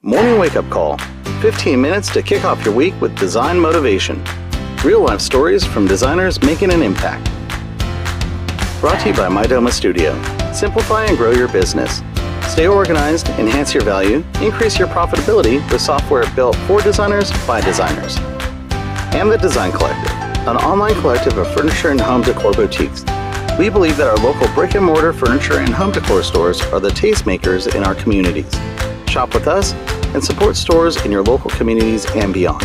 Morning Wake-Up Call. 15 minutes to kick off your week with design motivation. Real-life stories from designers making an impact. Brought to you by Mydoma Studio. Simplify and grow your business. Stay organized, enhance your value, increase your profitability with software built for designers by designers. And The Design Collective, an online collective of furniture and home decor boutiques. We believe that our local brick-and-mortar furniture and home decor stores are the tastemakers in our communities. Shop with us and support stores in your local communities and beyond.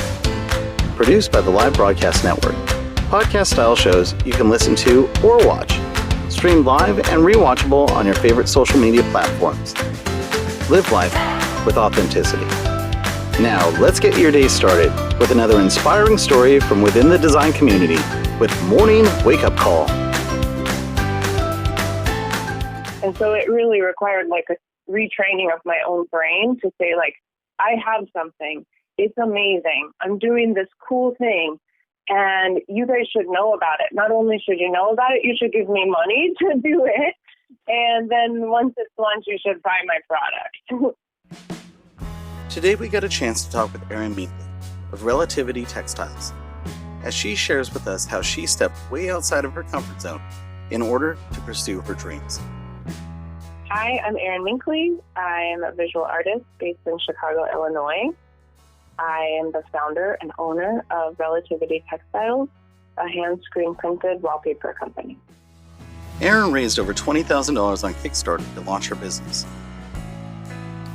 Produced by the Live Broadcast Network. Podcast-style shows you can listen to or watch. Streamed live and rewatchable on your favorite social media platforms. Live life with authenticity. Now, let's get your day started with another inspiring story from within the design community with Morning Wake-Up Call. And so it really required like a retraining of my own brain to say, like, I have something. It's amazing. I'm doing this cool thing. And you guys should know about it. Not only should you know about it, you should give me money to do it. And then once it's launched, you should buy my product. Today we got a chance to talk with Erin Minckley of Relativity Textiles, as she shares with us how she stepped way outside of her comfort zone in order to pursue her dreams. Hi, I'm Erin Minckley. I'm a visual artist based in Chicago, Illinois. I am the founder and owner of Relativity Textiles, a hand screen printed wallpaper company. Erin raised over $20,000 on Kickstarter to launch her business.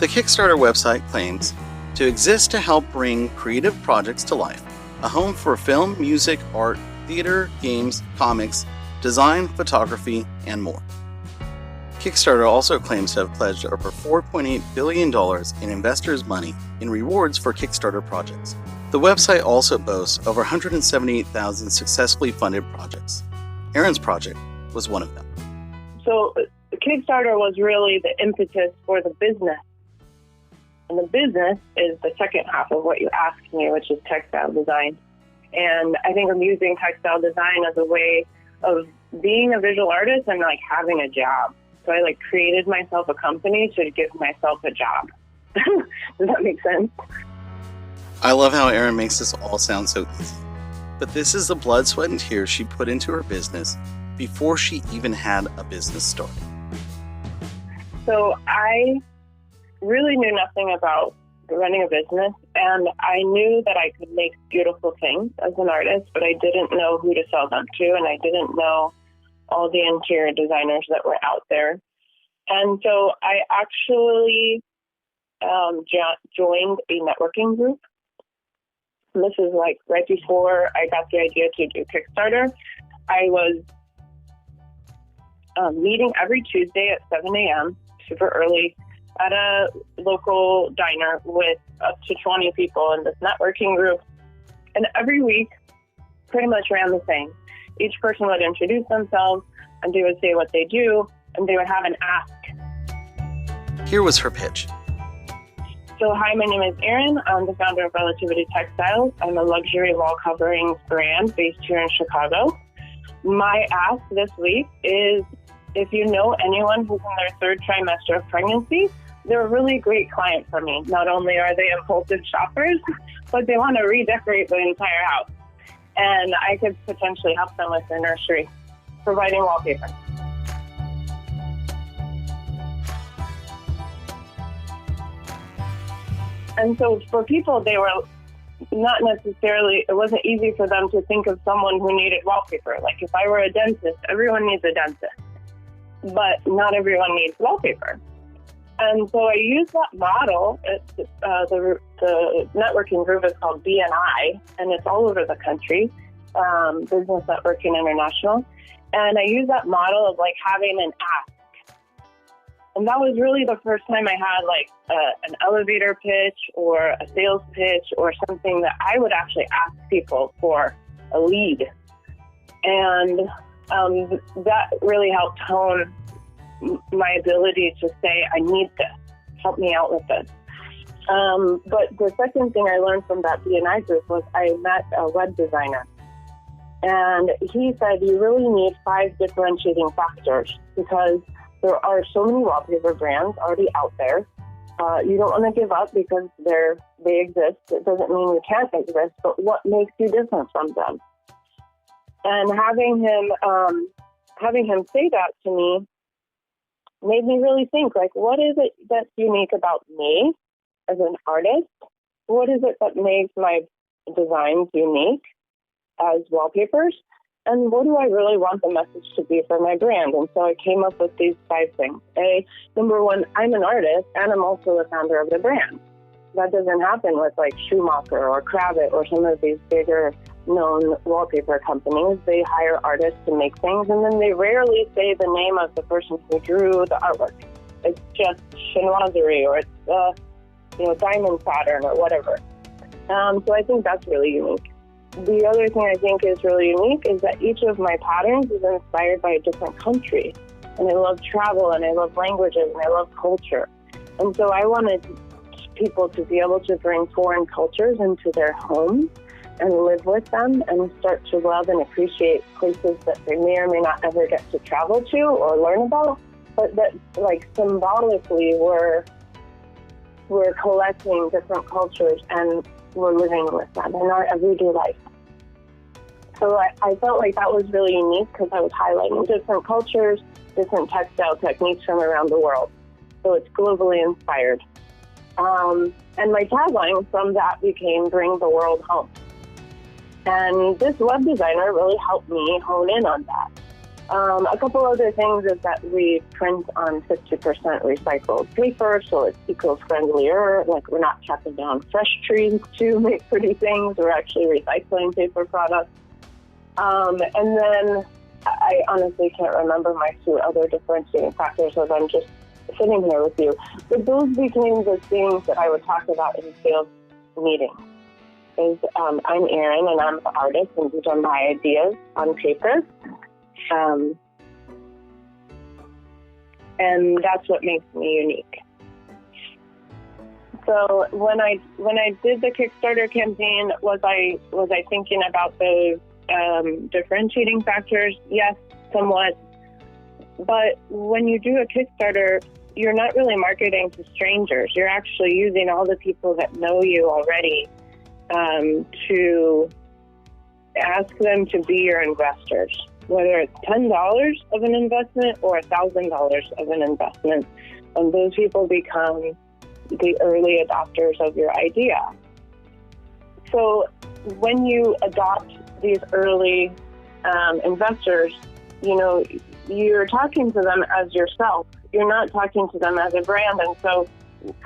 The Kickstarter website claims to exist to help bring creative projects to life, a home for film, music, art, theater, games, comics, design, photography, and more. Kickstarter also claims to have pledged over $4.8 billion in investors' money in rewards for Kickstarter projects. The website also boasts over 178,000 successfully funded projects. Erin's project was one of them. So Kickstarter was really the impetus for the business. And the business is the second half of what you asked me, which is textile design. And I think I'm using textile design as a way of being a visual artist and like having a job. So I created myself a company to give myself a job. Does that make sense? I love how Erin makes this all sound so easy. But this is the blood, sweat, and tears she put into her business before she even had a business started. So I really knew nothing about running a business, and I knew that I could make beautiful things as an artist, but I didn't know who to sell them to, and I didn't know all the interior designers that were out there. And so I actually joined a networking group. And this is right before I got the idea to do Kickstarter. I was meeting every Tuesday at 7 a.m., super early, at a local diner with up to 20 people in this networking group. And every week, pretty much ran the same. Each person would introduce themselves, and they would say what they do, and they would have an ask. Here was her pitch. So, hi, my name is Erin. I'm the founder of Relativity Textiles. I'm a luxury wall covering brand based here in Chicago. My ask this week is, if you know anyone who's in their third trimester of pregnancy, they're a really great client for me. Not only are they impulsive shoppers, but they want to redecorate the entire house. And I could potentially help them with their nursery, providing wallpaper. And so for people, they were not necessarily, it wasn't easy for them to think of someone who needed wallpaper. Like if I were a dentist, everyone needs a dentist, but not everyone needs wallpaper. And so I used that model. The networking group is called BNI, and it's all over the country, Business Networking International. And I used that model of having an ask. And that was really the first time I had an elevator pitch or a sales pitch or something that I would actually ask people for a lead. And that really helped hone my ability to say, I need this, help me out with this. But the second thing I learned from that BNI group was I met a web designer. And he said, you really need 5 differentiating factors because there are so many wallpaper brands already out there. You don't want to give up because they exist. It doesn't mean you can't exist, but what makes you different from them? And having him say that to me made me really think, like, what is it that's unique about me as an artist? What is it that makes my designs unique as wallpapers? And what do I really want the message to be for my brand? And so I came up with these 5 things. Number 1, I'm an artist, and I'm also the founder of the brand. That doesn't happen with like Schumacher or Kravitz or some of these bigger known wallpaper companies. They hire artists to make things, and then they rarely say the name of the person who drew the artwork. It's just chinoiserie, or it's diamond pattern or whatever. So I think that's really unique. The other thing I think is really unique is that each of my patterns is inspired by a different country. And I love travel, and I love languages, and I love culture. And so I wanted people to be able to bring foreign cultures into their homes and live with them and start to love and appreciate places that they may or may not ever get to travel to or learn about, but that, like, symbolically we're collecting different cultures and we're living with them in our everyday life. So I felt like that was really unique because I was highlighting different cultures, different textile techniques from around the world. So it's globally inspired. And my tagline from that became "Bring the World Home." And this web designer really helped me hone in on that. A couple other things is that we print on 50% recycled paper, so it's eco-friendlier. Like, we're not chopping down fresh trees to make pretty things. We're actually recycling paper products. And then I honestly can't remember my 2 other differentiating factors as I'm just sitting here with you. But those became the things that I would talk about in sales meetings. I'm Erin, and I'm the artist, and these are my ideas on paper. And that's what makes me unique. So when I did the Kickstarter campaign, was I thinking about those differentiating factors? Yes, somewhat. But when you do a Kickstarter, you're not really marketing to strangers. You're actually using all the people that know you already to ask them to be your investors, whether it's $10 of an investment or $1,000 of an investment. And those people become the early adopters of your idea. So when you adopt these early investors, you're talking to them as yourself. You're not talking to them as a brand. And so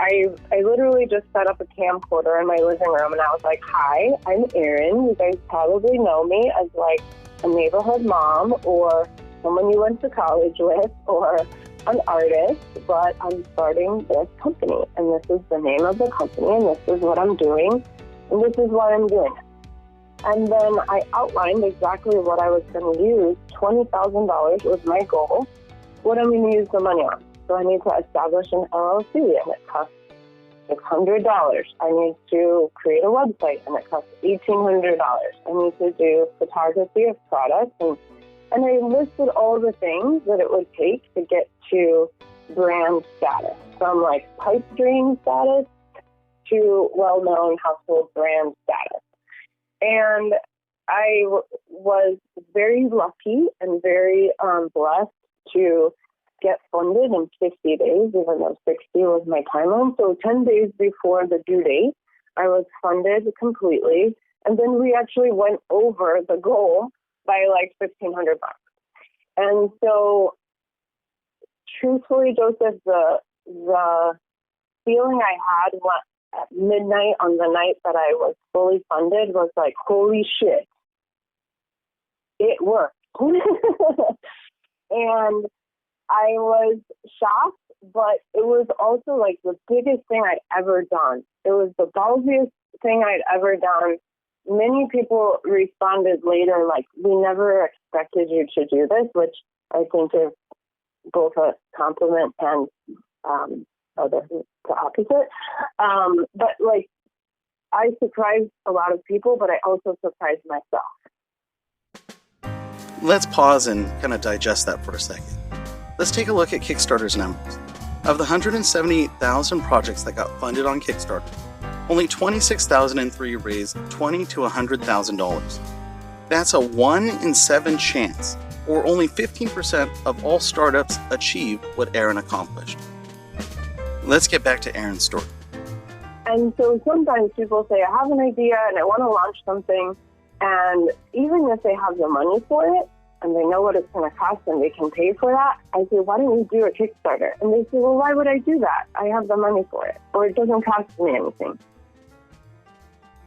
I literally just set up a camcorder in my living room, and I was like, "Hi, I'm Erin. You guys probably know me as like a neighborhood mom or someone you went to college with or an artist, but I'm starting this company, and this is the name of the company, and this is what I'm doing, and this is why I'm doing it." And then I outlined exactly what I was going to use. $20,000 was my goal. What I'm going to use the money on. So I need to establish an LLC, and it costs $600. I need to create a website, and it costs $1,800. I need to do photography of products, and I listed all the things that it would take to get to brand status, from like pipe dream status to well-known household brand status. And I was very lucky and very blessed to get funded in 50 days, even though 60 was my timeline. So 10 days before the due date, I was funded completely. And then we actually went over the goal by like $1,500. And so truthfully, Joseph, the feeling I had at midnight on the night that I was fully funded was like, holy shit, it worked. And I was shocked, but it was also like the biggest thing I'd ever done. It was the ballsiest thing I'd ever done. Many people responded later like, "We never expected you to do this," which I think is both a compliment and the opposite. But like, I surprised a lot of people, but I also surprised myself. Let's pause and kind of digest that for a second. Let's take a look at Kickstarter's numbers. Of the 178,000 projects that got funded on Kickstarter, only 26,003 raised $20,000 to $100,000. That's a 1 in 7 chance, or only 15% of all startups achieve what Erin accomplished. Let's get back to Erin's story. And so sometimes people say, I have an idea and I want to launch something. And even if they have the money for it and they know what it's going to cost and they can pay for that, I say, why don't you do a Kickstarter? And they say, well, why would I do that? I have the money for it. Or it doesn't cost me anything.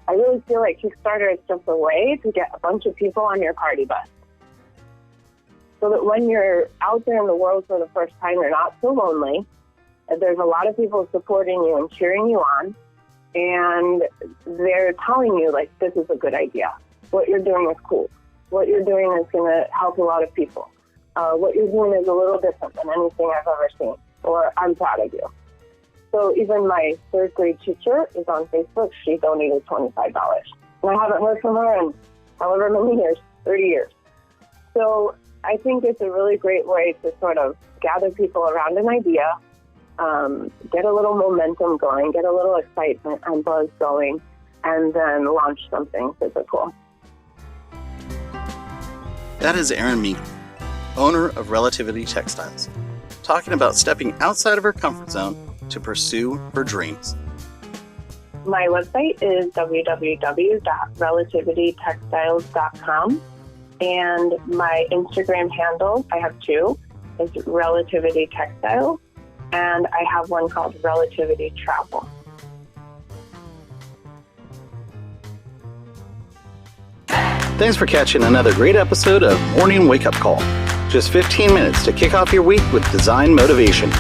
I really feel like Kickstarter is just a way to get a bunch of people on your party bus. So that when you're out there in the world for the first time, you're not so lonely. There's a lot of people supporting you and cheering you on. And they're telling you, like, this is a good idea. What you're doing is cool. What you're doing is going to help a lot of people. What you're doing is a little different than anything I've ever seen. Or I'm proud of you. So even my third grade teacher is on Facebook. She donated $25. And I haven't heard from her in however many years, 30 years. So I think it's a really great way to sort of gather people around an idea, get a little momentum going, get a little excitement and buzz going, and then launch something physical. That is Erin Minckley, owner of Relativity Textiles, talking about stepping outside of her comfort zone to pursue her dreams. My website is www.relativitytextiles.com, and my Instagram handle, I have two, is Relativity Textiles, and I have one called Relativity Travel. Thanks for catching another great episode of Morning Wake Up Call. Just 15 minutes to kick off your week with design motivation.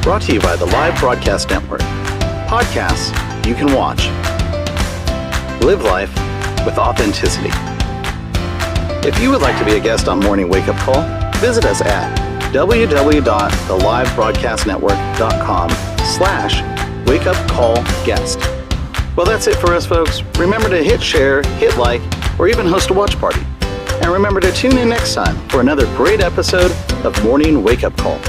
Brought to you by the Live Broadcast Network. Podcasts you can watch. Live life with authenticity. If you would like to be a guest on Morning Wake Up Call, visit us at www.thelivebroadcastnetwork.com/wakeupcallguest. Well, that's it for us, folks. Remember to hit share, hit like, or even host a watch party. And remember to tune in next time for another great episode of Morning Wake Up Call.